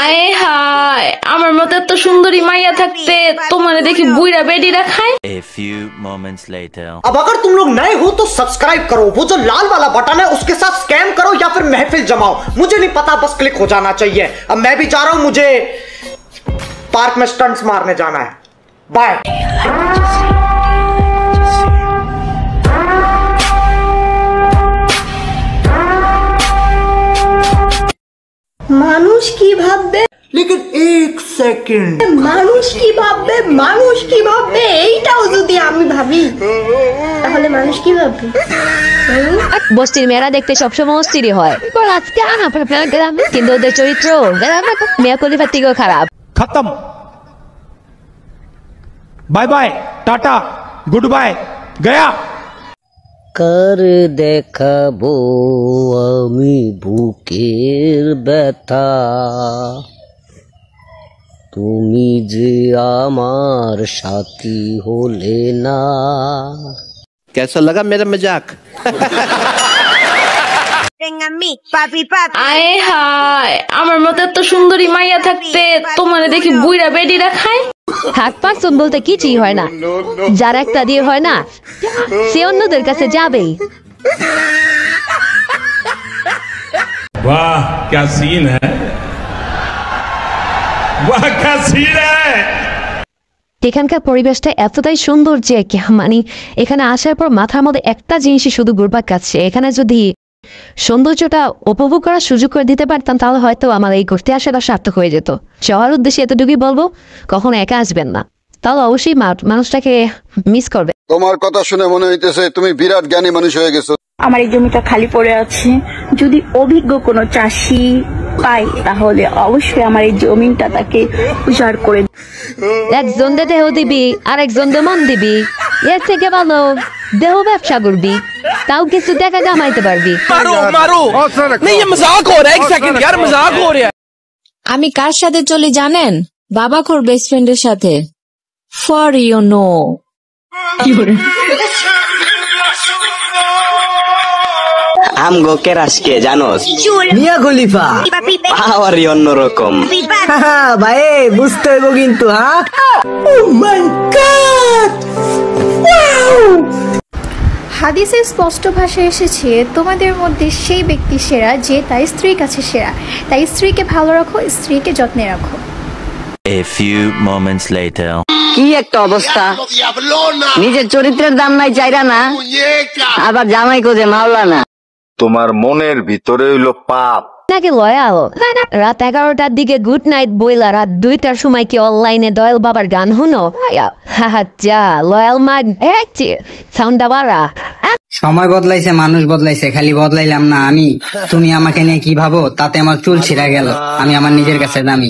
আয় হায়, আমার মতো এত সুন্দরী মাইয়া থাকতে তোমারে দেখি বুইড়া বেডিরা খায়। A few moments later. अब अगर तुम लोग नए हो तो सब्सक्राइब करो, वो जो लाल वाला बटन है उसके साथ स्कैम करो या फिर महफिल जमाओ, मुझे नहीं पता, बस क्लिक हो जाना चाहिए। अब मैं भी जा रहा हूं, मुझे पार्क में स्टंट्स मारने जाना है। बाय। মানুষ কি ভাববে, लेकिन एक सेकंड, মানুষ কি ভাববে, মানুষ কি ভাববে, এইটাও যদি আমি ভাবি তাহলে মানুষ কি ভাববে? বস্তির মেয়েরা দেখতে সবসময় অস্থির হয়, আজকে গ্রামে কিন্তু ওদের চরিত্র মেয়া কলিফার থেকেও খারাপ। खत्म, bye bye, tata, goodbye, गया। कर देखाबो आमी बुकेर व्यथा, तुमी जे आमार साथी होले ना। कैसा लगा मेरा मजाक? আয় হায়, আমার মতো এত সুন্দরী মাইয়া থাকতে তোমারে দেখি বুইড়া বেডিরা খায়। হাত পাকসন বলতে কিছুই হয় না, যার একটা দিয়ে হয় না সে অন্যদের কাছে যাবেই। वाह क्या सीन है, वाह क्या सीन है। এখানকার পরিবেশটা এতটাই সুন্দর যে মানে এখানে আসার পর মাথার মধ্যে একটা জিনিসই শুধু ঘুরপাক খাচ্ছে। এখানে যদি সৌন্দর্যটা উপভোগ করার সুযোগ করে দিতে পারতাম তাহলে হয়তো আমার এই ঘুরতে আসাটা সার্থক হয়ে যেত। যাওয়ার উদ্দেশ্যে এতটুকুই বলবো, কখনো একা আসবেন না, তাহলে অবশ্যই মানুষটাকে মিস করবে। তোমার কথা শুনে মনে হইতেছে তুমি বিরাট জ্ঞানী মানুষ হয়ে গেছো। আমার এই জমিটা খালি পড়ে আছে, যদি অভিজ্ঞ কোনো চাষি পাই তাহলে অবশ্যই আমার এই জমিটা তাকে উজাড় করে। একজন দেহ দিবি আর একজন মন দিবি, এর থেকে ভালো দেহ ব্যবসা করবি, তাও কিছু টাকা কামাইতে পারবি। আমি কার সাথে চলি জানেন? বাবাখোর বেস্ট ফ্রেন্ডের সাথে। For you know. আমগো কেরাসকে জানোস? মিয়া খলিফা পাওয়ারই অন্যরকম ভাই, বুঝতে হইব কিন্তু। হ্যাঁ, ও মাই গড, ওয়াও। হাদিসে স্পষ্ট ভাষায় এসেছে, তোমাদের মধ্যে সেই ব্যক্তি সেরা যে তার স্ত্রীর কাছে সেরা, তাই স্ত্রীকে ভালো রাখো, স্ত্রীকে যত্নে রাখো। A few moments later. কি একটা অবস্থা, নিজের চরিত্রের দাম নাই চাইরা না, আবার জামাই কোজে মাওলা না। তোমার মনের ভিতরে হইলো পাপ নাকি লয়াল। রাত 11টার দিকে গুড নাইট বইলা রাত 2টার সময় কি অনলাইনে দয়াল বাবার গান শুনো? যা লয়াল মান সাউন্ডটা বাড়া। সময় বদলাইছে, মানুষ বদলাইছে, খালি বদলাইলাম না আমি। তুমি আমাকে নিয়ে কি ভাবো তাতে আমার চুল ছিঁড়া গেল, আমি আমার নিজের কাছে দামি।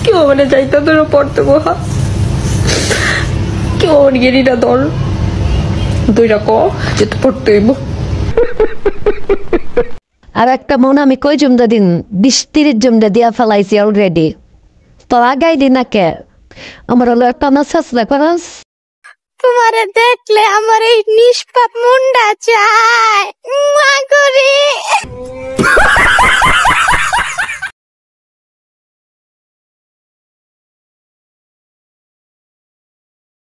কেউ মানে যাইতে তোর পড়তে বহা, কেউ গেরিটা ধর দুইটা ক যেতে পড়তে হইব। আর একটা মনে আমি কই জমদা দিন 20-30 জমদা দিয়া ফেলাইছি অলরেডি, তো আগাই দিন না কে? আমার হলো একটা মেসেজ লেখাস, তোমারে দেখলে আমার এই নিষ্পাপ মুন্ডা চায়।